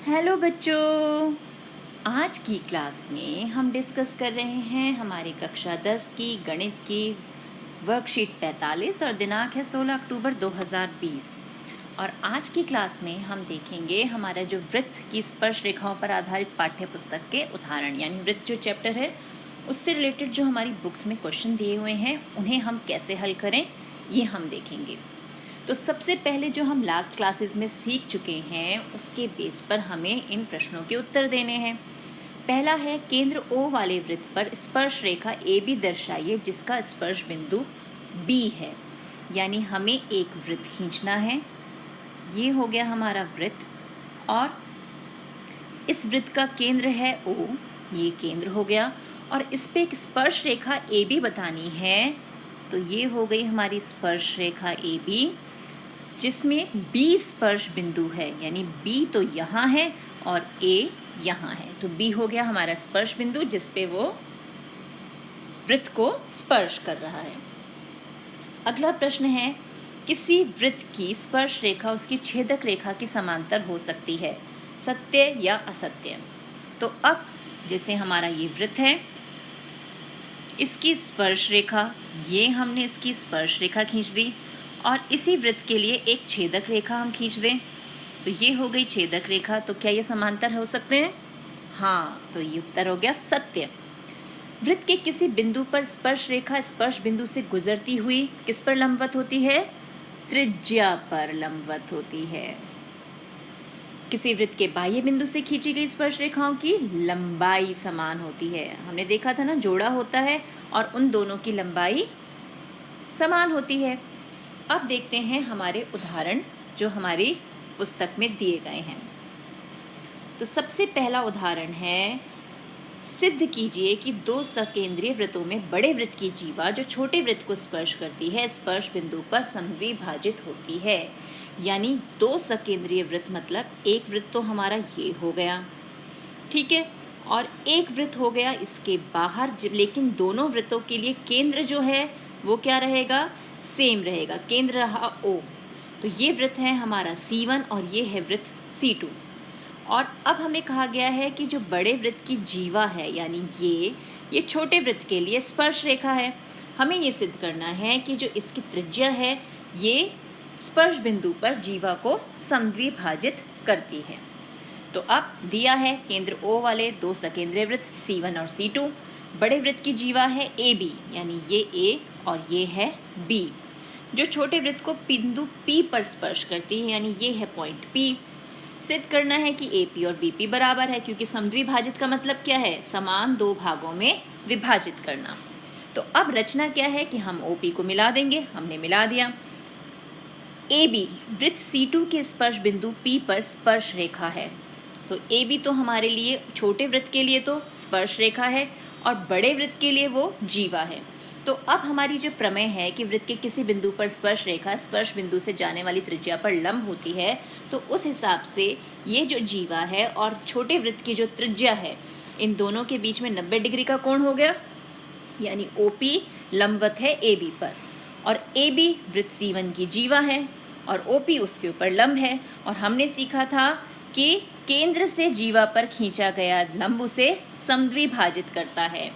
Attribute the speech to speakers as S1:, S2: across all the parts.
S1: Hello बच्चों, आज की क्लास में हम डिस्कस कर रहे हैं हमारी कक्षा 10 की गणित की वर्कशीट 45 और दिनांक है 16 अक्टूबर 2020। और आज की क्लास में हम देखेंगे हमारा जो वृत्त की स्पर्श रेखाओं पर आधारित पाठ्य पुस्तक के उदाहरण, यानी वृत्त जो चैप्टर है उससे रिलेटेड जो हमारी बुक्स में क्वेश्चन दिए हुए हैं उन्हें हम कैसे हल करें ये हम देखेंगे। तो सबसे पहले जो हम लास्ट क्लासेस में सीख चुके हैं उसके बेस पर हमें इन प्रश्नों के उत्तर देने हैं। पहला है, केंद्र O वाले वृत्त पर स्पर्श रेखा AB दर्शाइए जिसका स्पर्श बिंदु B है। यानी हमें एक वृत्त खींचना है, ये हो गया हमारा वृत्त, और इस वृत्त का केंद्र है O, ये केंद्र हो गया, और इस पे एक स्पर्श रेखा AB बतानी है, तो ये हो गई हमारी स्पर्श रेखा AB जिसमें B स्पर्श बिंदु है, यानी B तो यहाँ है और A यहाँ है, तो B हो गया हमारा स्पर्श बिंदु जिस पे वो वृत्त को स्पर्श कर रहा है। अगला प्रश्न है, किसी वृत्त की स्पर्श रेखा उसकी छेदक रेखा की समांतर हो सकती है, सत्य या असत्य। तो अब जैसे हमारा ये वृत्त है, इसकी स्पर्श रेखा, ये हमने इसकी स्पर्श रेखा खींच दी, और इसी वृत्त के लिए एक छेदक रेखा हम खींच दें, तो ये हो गई छेदक रेखा। तो क्या ये समांतर हो सकते हैं? हाँ, तो ये उत्तर हो गया सत्य। वृत्त के किसी बिंदु पर स्पर्श रेखा स्पर्श बिंदु से गुजरती हुई किस पर लंबवत होती है? त्रिज्या पर लंबवत होती है। किसी वृत्त के बाह्य बिंदु से खींची गई स्पर्श रेखाओं की लंबाई समान होती है। हमने देखा था ना, जोड़ा होता है और उन दोनों की लंबाई समान होती है। अब देखते हैं हमारे उदाहरण जो हमारी पुस्तक में दिए गए हैं। तो सबसे पहला उदाहरण है, सिद्ध कीजिए कि दो सकेंद्रीय वृत्तों में बड़े वृत्त की जीवा जो छोटे वृत्त को स्पर्श करती है स्पर्श बिंदु पर समद्विभाजित होती है। यानी दो सकेंद्रीय वृत्त मतलब एक वृत्त तो हमारा ये हो गया, ठीक है, और एक वृत्त हो गया इसके बाहर, लेकिन दोनों वृत्तों के लिए केंद्र जो है वो क्या रहेगा? सेम रहेगा। केंद्र रहा O, तो ये वृत्त है हमारा C1 और ये है वृत्त C2। और अब हमें कहा गया है कि जो बड़े वृत्त की जीवा है, यानी ये छोटे वृत्त के लिए स्पर्श रेखा है। हमें ये सिद्ध करना है कि जो इसकी त्रिज्या है ये स्पर्श बिंदु पर जीवा को समद्विभाजित करती है। तो अब दिया है केंद्र O वाले दो सकेंद्रीय वृत्त C1 और C2, बड़े वृत्त की जीवा है AB, यानी ये A और ये है B, जो छोटे वृत्त को बिंदु P पर स्पर्श करती है, यानी ये है पॉइंट P। सिद्ध करना है कि AP और BP बराबर है, क्योंकि समद्विभाजित का मतलब क्या है? समान दो भागों में विभाजित करना। तो अब रचना क्या है कि हम OP को मिला देंगे, हमने मिला दिया। AB वृत्त C2 के स्पर्श बिंदु P पर स्पर्श रेखा है, तो AB तो हमारे लिए छोटे वृत्त के लिए तो स्पर्श रेखा है और बड़े वृत्त के लिए वो जीवा है। तो अब हमारी जो प्रमेय है कि वृत्त के किसी बिंदु पर स्पर्श रेखा स्पर्श बिंदु से जाने वाली त्रिज्या पर लंब होती है, तो उस हिसाब से ये जो जीवा है और छोटे वृत्त की जो त्रिज्या है, इन दोनों के बीच में 90 डिग्री का कोण हो गया, यानी OP लंबवत है AB पर, और AB वृत्त C1 की जीवा है और OP उसके ऊपर लंब है। और हमने सीखा था कि केंद्र से जीवा पर खींचा गया लंब उसे समद्विभाजित करता है।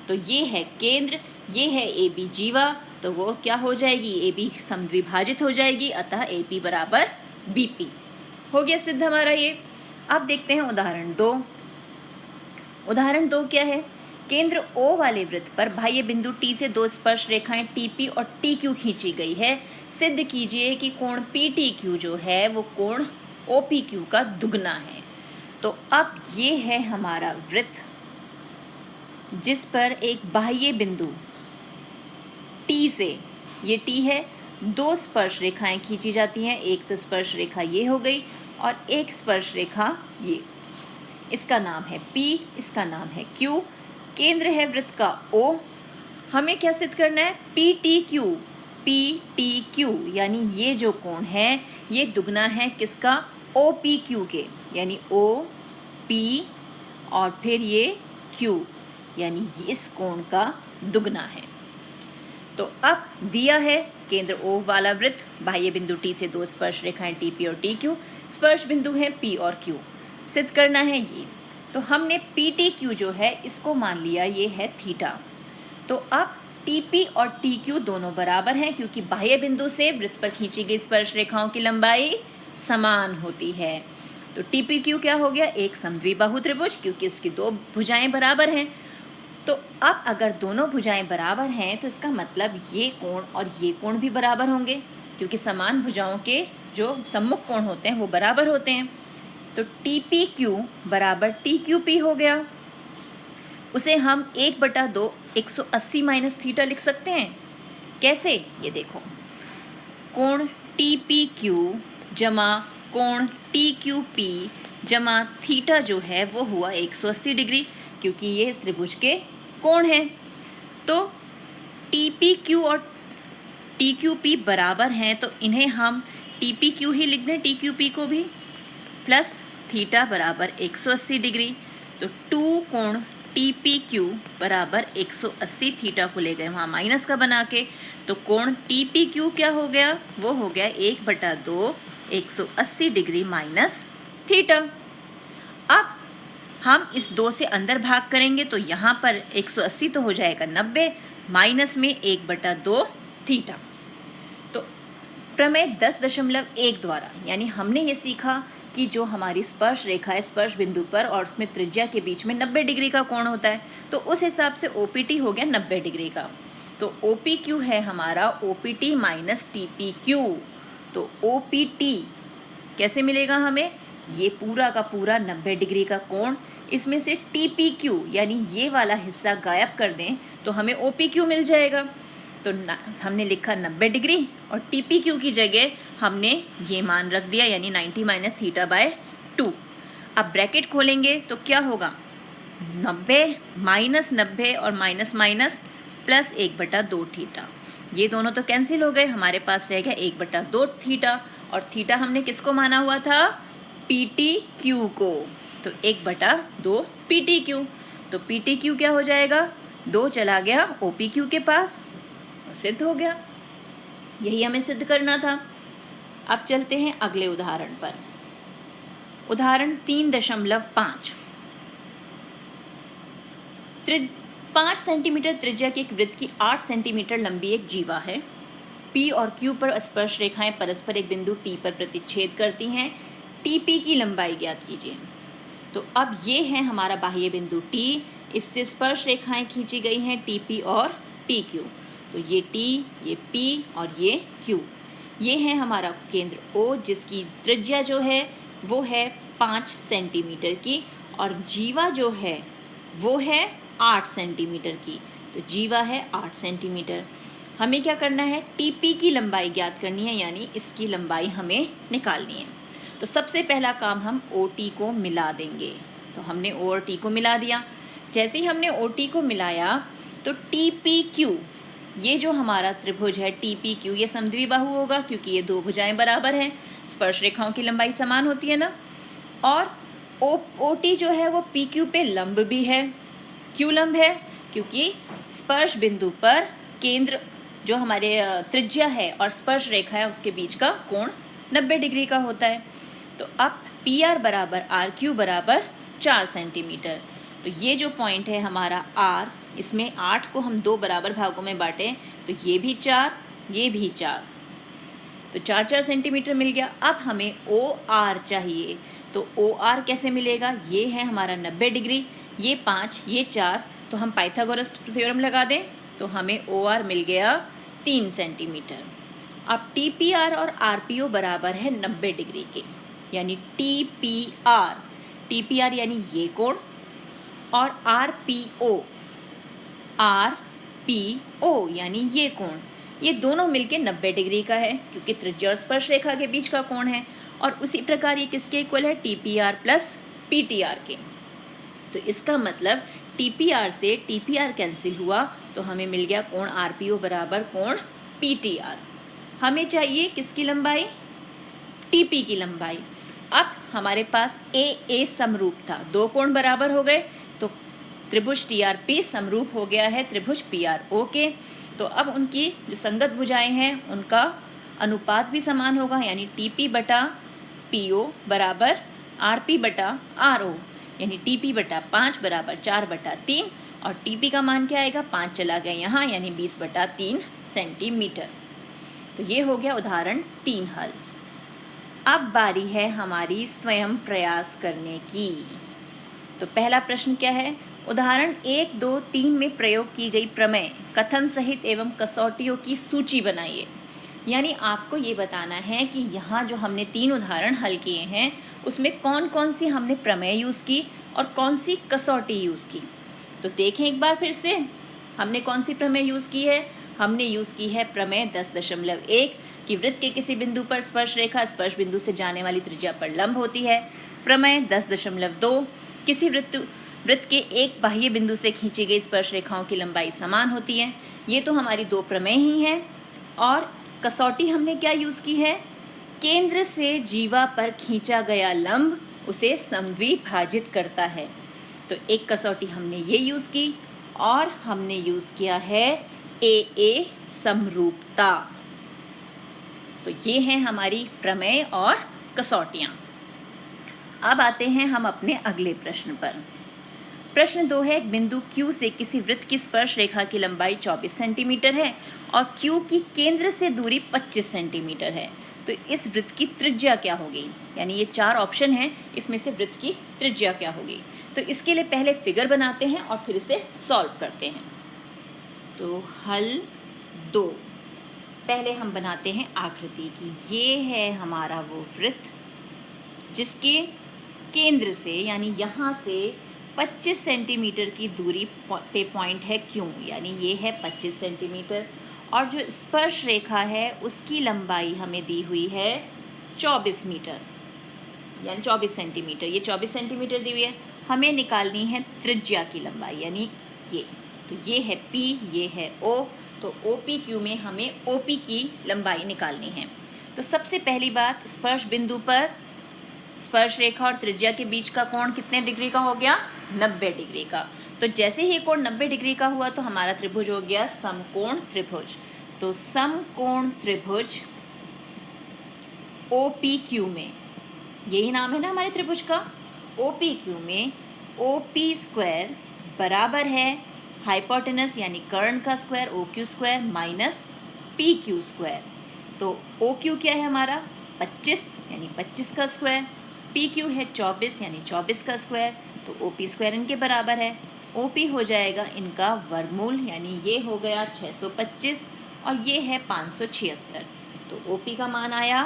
S1: तो ये है केंद्र, ये है AB जीवा, तो वो क्या हो जाएगी? AB समद्विभाजित हो जाएगी, अतः AP बराबर BP। हो गया सिद्ध हमारा ये। अब देखते हैं उदाहरण 2। उदाहरण 2 क्या है? केंद्र O वाले वृत्त पर बाह्य बिंदु T से दो स्पर्श रेखाएं TP और TQ खींची गई है। सिद्ध कीजिए कि कोण PTQ जो है वो कोण OPQ का दुगना है। तो अब ये है हमारा वृत्त जिस पर एक बाह्य बिंदु T से, ये T है, दो स्पर्श रेखाएं खींची जाती हैं। एक तो स्पर्श रेखा ये हो गई और एक स्पर्श रेखा ये, इसका नाम है P, इसका नाम है Q। केंद्र है वृत्त का O। हमें क्या सिद्ध करना है? PTQ, यानी ये जो कोण है ये दुगना है किसका? OPQ के, यानी OP और फिर ये Q, यानी इस कोण का दुगना है। तो अब दिया है केंद्र O वाला वृत्त, बाह्य बिंदु T से दो स्पर्श रेखाएं TP और TQ, स्पर्श बिंदु है P और Q। सिद्ध करना है ये। तो हमने पी टी क्यू जो है इसको मान लिया ये है थीटा। तो अब टी पी और टी क्यू दोनों बराबर हैं क्योंकि बाह्य बिंदु से वृत्त पर खींची गई स्पर्श रेखाओं की लंबाई समान होती है। तो टी पी क्यू क्या हो गया, एक समद्विबाहु त्रिभुज, क्योंकि उसकी दो भुजाएं बराबर हैं। तो अब अगर दोनों भुजाएं बराबर हैं तो इसका मतलब ये कोण और ये कोण भी बराबर होंगे, क्योंकि समान भुजाओं के जो सम्मुख कोण होते हैं वो बराबर होते हैं। तो टी पी क्यू बराबर टी क्यू पी हो गया। उसे हम 1/2 180 माइनस थीटा लिख सकते हैं। कैसे, ये देखो, कोण टी पी क्यू जमा कोण टी क्यू पी जमा थीटा जो है वो हुआ 180 डिग्री, क्योंकि ये इस त्रिभुज के कोण हैं। तो टी पी क्यू और टी क्यू पी बराबर हैं, तो इन्हें हम टी पी क्यू ही लिख दें, टी क्यू पी को भी, प्लस थीटा बराबर 180 डिग्री। तो 2 कोण टी पी क्यू बराबर 180, थीटा को ले गए वहाँ माइनस का बना के, तो कोण टी पी क्यू क्या हो गया, वो हो गया 1/2 180 डिग्री माइनस थीटा। अब हम इस 2 से अंदर भाग करेंगे तो यहाँ पर 180 तो हो जाएगा 90, माइनस में 1/2 थीटा। तो प्रमेय 10.1 द्वारा, यानी हमने ये सीखा कि जो हमारी स्पर्श रेखा है स्पर्श बिंदु पर और उसमें त्रिज्या के बीच में 90 डिग्री का कोण होता है, तो उस हिसाब से OPT हो गया 90 डिग्री का। तो OPQ है हमारा OPT माइनस TPQ। तो OPT कैसे मिलेगा हमें, ये पूरा का पूरा 90 डिग्री का कोण, इसमें से TPQ यानी ये वाला हिस्सा गायब कर दें तो हमें OPQ मिल जाएगा। तो हमने लिखा 90 डिग्री और TPQ की जगह हमने ये मान रख दिया, यानी 90 माइनस थीटा बाय 2। अब ब्रैकेट खोलेंगे तो क्या होगा, 90 माइनस 90 और माइनस माइनस प्लस 1/2 थीटा, ये दोनों तो कैंसिल हो गए, हमारे पास रह गया 1/2 थीटा। और थीटा हमने किसको माना हुआ था, PTQ को, तो 1/2 PTQ। तो PTQ क्या हो जाएगा, 2 चला गया OPQ के पास, सिद्ध हो गया। यही हमें सिद्ध करना था। अब चलते हैं अगले उदाहरण पर। उदाहरण 3.5। 5 सेंटीमीटर त्रिज्या के एक वृत्त की 8 सेंटीमीटर लंबी एक जीवा है। P और Q पर स्पर्श रेखाएं परस्पर एक बिंदु T पर प्रतिच्छेद करती हैं। TP की लंबाई ज्ञात कीजिए। तो अब ये है हमारा बाह्य बिंदु T, इससे स्पर्श रेखाएं खींची गई हैं TP और TQ। तो ये T, ये P और ये Q, ये है हमारा केंद्र O, जिसकी त्रिज्या जो है वो है 5 सेंटीमीटर की और जीवा जो है वो है 8 सेंटीमीटर की। तो जीवा है 8 सेंटीमीटर। हमें क्या करना है, TP की लंबाई ज्ञात करनी है, यानी इसकी लंबाई हमें निकालनी है। तो सबसे पहला काम हम OT को मिला देंगे। तो हमने O और T को मिला दिया। जैसे ही हमने OT को मिलाया तो TPQ, ये जो हमारा त्रिभुज है TPQ, ये समद्विबाहु होगा क्योंकि ये दो भुजाएं बराबर हैं, स्पर्श रेखाओं की लंबाई समान होती है ना। और OT जो है वो PQ पे लंब भी है। क्यों लंब है, क्योंकि स्पर्श बिंदु पर केंद्र जो हमारे त्रिज्या है और स्पर्श रेखा है उसके बीच का कोण 90 डिग्री का होता है। तो अब PR बराबर RQ बराबर 4 सेंटीमीटर। तो ये जो पॉइंट है हमारा R, इसमें 8 को हम 2 बराबर भागों में बांटें तो ये भी 4, ये भी 4, तो 4-4 सेंटीमीटर मिल गया। अब हमें OR चाहिए। तो OR कैसे मिलेगा, ये है हमारा 90 डिग्री, ये 5, ये 4, तो हम पाइथागोरस थ्योरम लगा दें तो हमें OR मिल गया 3 सेंटीमीटर। अब TPR और RPO बराबर है 90 डिग्री के, यानी TPR यानी ये कोण और RPO यानी ये कोण, ये दोनों मिलके 90 डिग्री का है क्योंकि त्रिज्या और स्पर्श रेखा के बीच का कोण है। और उसी प्रकार ये किसके इक्वल है, TPR प्लस PTR के। तो इसका मतलब TPR से TPR कैंसिल हुआ तो हमें मिल गया कोण RPO बराबर कोण PTR। हमें चाहिए किसकी लंबाई, TP की लंबाई। अब हमारे पास AA समरूप था, दो कोण बराबर हो गए तो त्रिभुज TRP समरूप हो गया है त्रिभुज PRO के। तो अब उनकी जो संगत भुजाएं हैं उनका अनुपात भी समान होगा, यानी TP/PO बराबर RP बटा RO यानी TP बटा 5 बराबर 4/3 और TP का मान क्या आएगा, 5 चला गया यहाँ यानी 20/3 सेंटीमीटर। तो ये हो गया उदाहरण 3 हल। अब बारी है हमारी स्वयं प्रयास करने की। तो पहला प्रश्न क्या है, उदाहरण 1, 2, 3 में प्रयोग की गई प्रमेय कथन सहित एवं कसौटियों की सूची बनाइए। यानी आपको ये बताना है कि यहाँ जो हमने 3 उदाहरण हल किए हैं उसमें कौन कौन सी हमने प्रमेय यूज़ की और कौन सी कसौटी यूज़ की। तो देखें एक बार फिर से, हमने कौन सी प्रमेय यूज़ की है, हमने यूज़ की है प्रमेय 10.1 कि वृत्त के किसी बिंदु पर स्पर्श रेखा स्पर्श बिंदु से जाने वाली त्रिज्या पर लंब होती है। प्रमेय 10.2 किसी वृत्त के एक बाह्य बिंदु से खींची गई स्पर्श रेखाओं की लंबाई समान होती है। ये तो हमारी 2 प्रमेय ही हैं। और कसौटी हमने क्या यूज़ की है, केंद्र से जीवा पर खींचा गया लंब उसे समद्विभाजित करता है। तो एक कसौटी हमने ये यूज़ की और हमने यूज़ किया है AA समरूपता। तो ये हैं हमारी प्रमेय और कसौटियाँ। अब आते हैं हम अपने अगले प्रश्न पर। प्रश्न 2 है, एक बिंदु Q से किसी वृत्त की स्पर्श रेखा की लंबाई 24 सेंटीमीटर है और Q की केंद्र से दूरी 25 सेंटीमीटर है। तो इस वृत्त की त्रिज्या क्या होगी, यानी ये 4 ऑप्शन हैं, इसमें से वृत्त की त्रिज्या क्या होगी। तो इसके लिए पहले फिगर बनाते हैं और फिर इसे सॉल्व करते हैं। तो हल 2, पहले हम बनाते हैं आकृति की। ये है हमारा वो वृत्त जिसके केंद्र से यानी यहाँ से 25 सेंटीमीटर की दूरी पे पॉइंट है Q, यानी ये है 25 सेंटीमीटर और जो स्पर्श रेखा है उसकी लंबाई हमें दी हुई है 24 मीटर यानी 24 सेंटीमीटर। ये 24 सेंटीमीटर दी हुई है, हमें निकालनी है त्रिज्या की लंबाई यानी ये। तो ये है P, ये है O, तो OPQ में हमें OP की लंबाई निकालनी है। तो सबसे पहली बात, स्पर्श बिंदु पर स्पर्श रेखा और त्रिज्या के बीच का कोण कितने डिग्री का हो गया, 90 डिग्री का। तो जैसे ही कोण 90 डिग्री का हुआ तो हमारा त्रिभुज हो गया समकोण त्रिभुज। तो समकोण त्रिभुज OPQ में, यही नाम है ना हमारे त्रिभुज का, OPQ में OP² बराबर है हाइपोटेनस यानी कर्ण का स्क्वायर OQ² माइनस PQ²। तो OQ क्या है हमारा 25 यानी 25 का स्क्वायर, PQ है 24 यानी 24 का स्क्वायर, तो OP² इनके बराबर है। OP हो जाएगा इनका वर्गमूल यानी ये हो गया 625 और ये है 576। तो OP का मान आया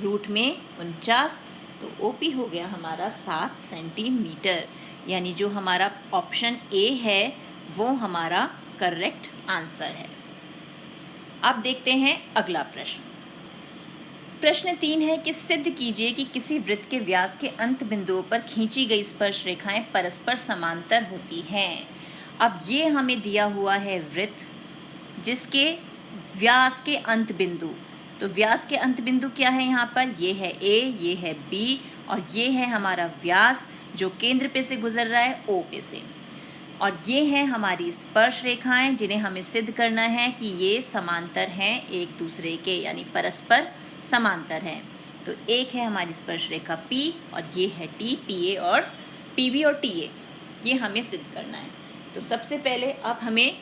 S1: रूट में 49, तो OP हो गया हमारा 7 सेंटीमीटर। यानी जो हमारा ऑप्शन A है वो हमारा करेक्ट आंसर है। अब देखते हैं अगला प्रश्न। प्रश्न 3 है कि सिद्ध कीजिए कि किसी वृत्त के व्यास के अंत बिंदुओं पर खींची गई स्पर्श रेखाएं परस्पर समांतर होती हैं। अब ये हमें दिया हुआ है वृत्त जिसके व्यास के अंत बिंदु, तो व्यास के अंत बिंदु क्या है यहाँ पर, ये है A, ये है B और ये है हमारा व्यास जो केंद्र पे से गुजर रहा है O पे से। और ये हैं हमारी स्पर्श रेखाएं जिन्हें हमें सिद्ध करना है कि ये समांतर हैं एक दूसरे के यानी परस्पर समांतर हैं। तो एक है हमारी स्पर्श रेखा P और ये है T, PA और PB और TA, ये हमें सिद्ध करना है। तो सबसे पहले अब हमें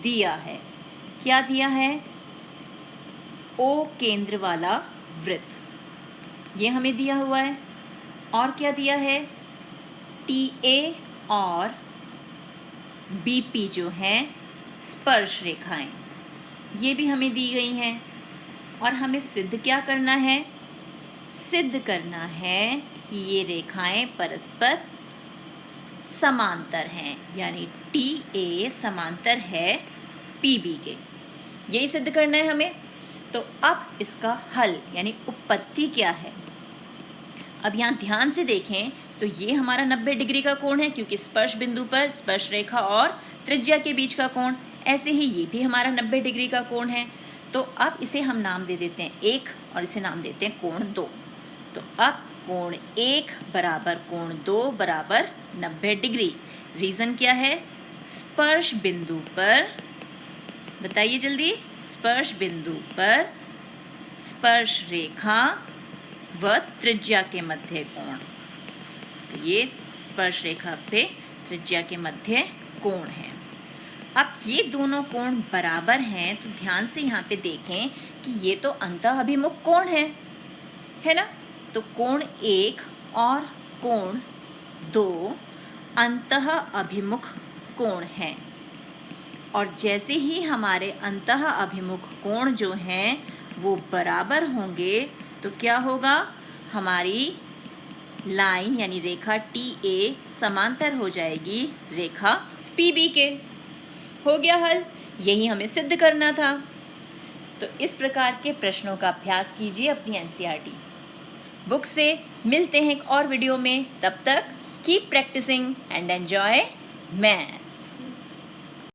S1: दिया है, क्या दिया है, O केंद्र वाला वृत्त, ये हमें दिया हुआ है। और क्या दिया है, TA और BP जो हैं स्पर्श रेखाएं, ये भी हमें दी गई हैं। और हमें सिद्ध क्या करना है, सिद्ध करना है कि ये रेखाएं परस्पर समांतर हैं यानी TA समांतर है PB के, यही सिद्ध करना है हमें। तो अब इसका हल यानी उत्पत्ति क्या है, अब यहाँ ध्यान से देखें तो ये हमारा 90 डिग्री का कोण है क्योंकि स्पर्श बिंदु पर स्पर्श रेखा और त्रिज्या के बीच का कोण, ऐसे ही ये भी हमारा 90 डिग्री का कोण है। तो अब इसे हम नाम दे देते हैं 1 और इसे नाम देते हैं कोण 2। तो अब कोण 1 बराबर कोण 2 बराबर 90 डिग्री। रीज़न क्या है, स्पर्श बिंदु पर, बताइए जल्दी, स्पर्श बिंदु पर स्पर्श रेखा व त्रिज्या के मध्य कोण, तो ये स्पर्श रेखा पे त्रिज्या के मध्य कोण है। अब ये दोनों कोण बराबर हैं तो ध्यान से यहाँ पे देखें कि ये तो अंतः अभिमुख कोण है ना। तो कोण 1 और कोण 2 अंतः अभिमुख कोण हैं, और जैसे ही हमारे अंतः अभिमुख कोण जो हैं वो बराबर होंगे तो क्या होगा, हमारी लाइन यानी रेखा TA समांतर हो जाएगी रेखा PB के। हो गया हल, यही हमें सिद्ध करना था। तो इस प्रकार के प्रश्नों का अभ्यास कीजिए अपनी NCERT बुक से। मिलते हैं एक और वीडियो में, तब तक keep practising and enjoy math.